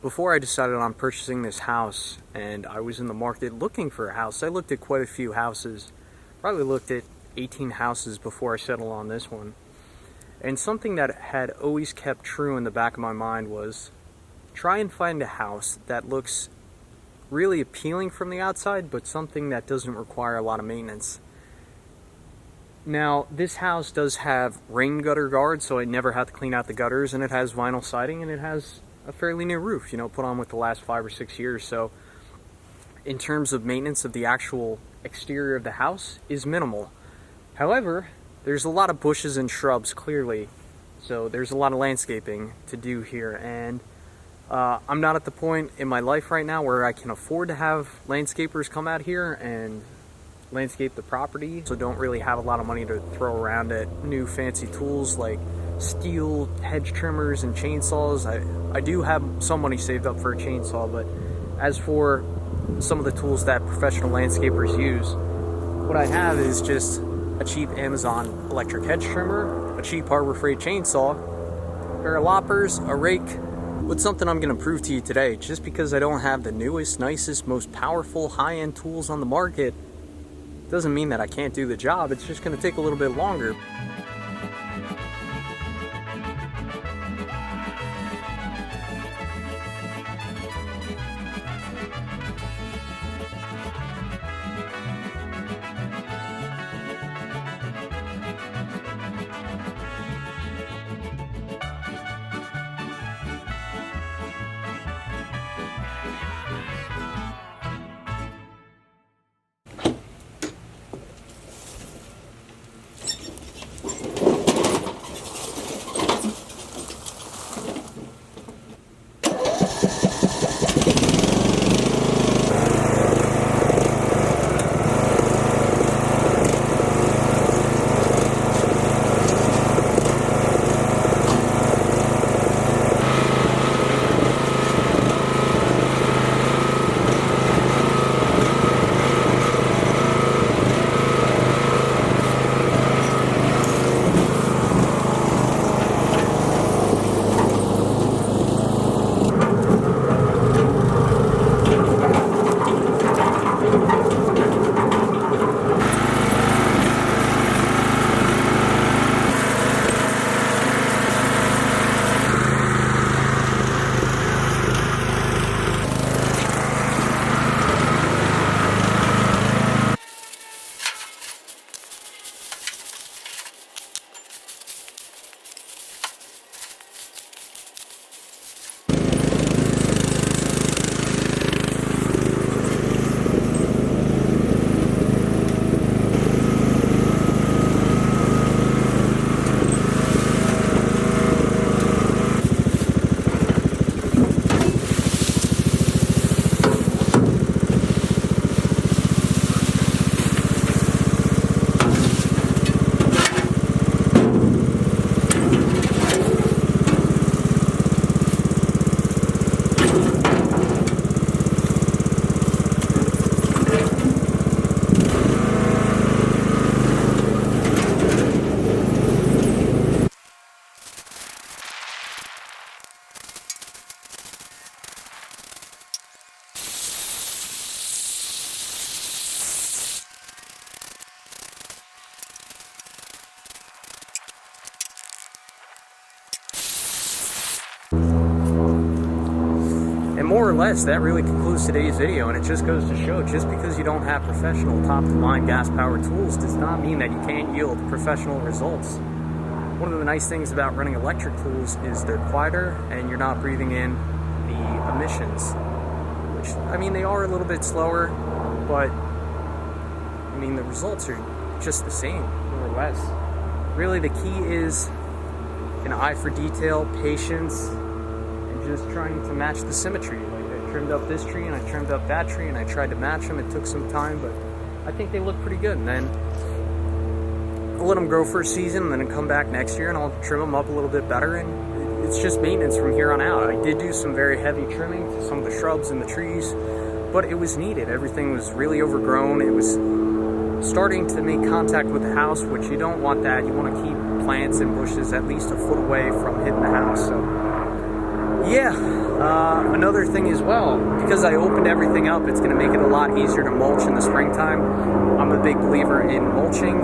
Before I decided on purchasing this house and I was in the market looking for a house, I looked at quite a few houses. Probably looked at 18 houses before I settled on this one. And something that had always kept true in the back of my mind was try and find a house that looks really appealing from the outside, but something that doesn't require a lot of maintenance. Now, this house does have rain gutter guards, so I never have to clean out the gutters, and it has vinyl siding, and it has a fairly new roof, put on with the last 5 or 6 years. So in terms of maintenance of the actual exterior of the house is minimal. However, there's a lot of bushes and shrubs, clearly, so there's a lot of landscaping to do here, and I'm not at the point in my life right now where I can afford to have landscapers come out here and landscape the property, so don't really have a lot of money to throw around at new fancy tools like steel hedge trimmers and chainsaws. I do have some money saved up for a chainsaw, but as for some of the tools that professional landscapers use, what I have is just a cheap Amazon electric hedge trimmer, a cheap Harbor Freight chainsaw, a pair of loppers, a rake. But something I'm going to prove to you today, just because I don't have the newest, nicest, most powerful, high-end tools on the market, doesn't mean that I can't do the job. It's just going to take a little bit longer. And more or less, that really concludes today's video, and it just goes to show, just because you don't have professional top-of-the-line gas-powered tools does not mean that you can't yield professional results. One of the nice things about running electric tools is they're quieter, and you're not breathing in the emissions, which, they are a little bit slower, but, the results are just the same, more or less. Really, the key is an eye for detail, patience, just trying to match the symmetry. Like, I trimmed up this tree and I trimmed up that tree and I tried to match them. It took some time, but I think they look pretty good. And then I'll let them grow for a season and then come back next year and I'll trim them up a little bit better, and it's just maintenance from here on out. I did do some very heavy trimming to some of the shrubs and the trees, but it was needed. Everything was really overgrown. It was starting to make contact with the house, which you don't want that. You want to keep plants and bushes at least a foot away from hitting the house. So yeah, Another thing as well, because I opened everything up, it's going to make it a lot easier to mulch in the springtime. I'm a big believer in mulching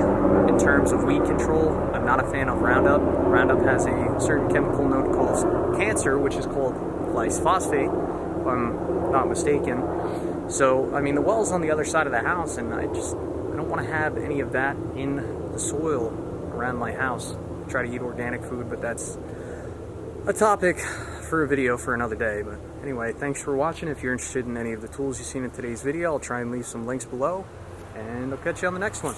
in terms of weed control. I'm not a fan of Roundup. Roundup has a certain chemical known to cause cancer, which is called glyphosate, if I'm not mistaken. So, I mean, the well's on the other side of the house, and I don't want to have any of that in the soil around my house. I try to eat organic food, but that's a topic for a video for another day. But anyway, thanks for watching. If you're interested in any of the tools you've seen in today's video, I'll try and leave some links below, and I'll catch you on the next one.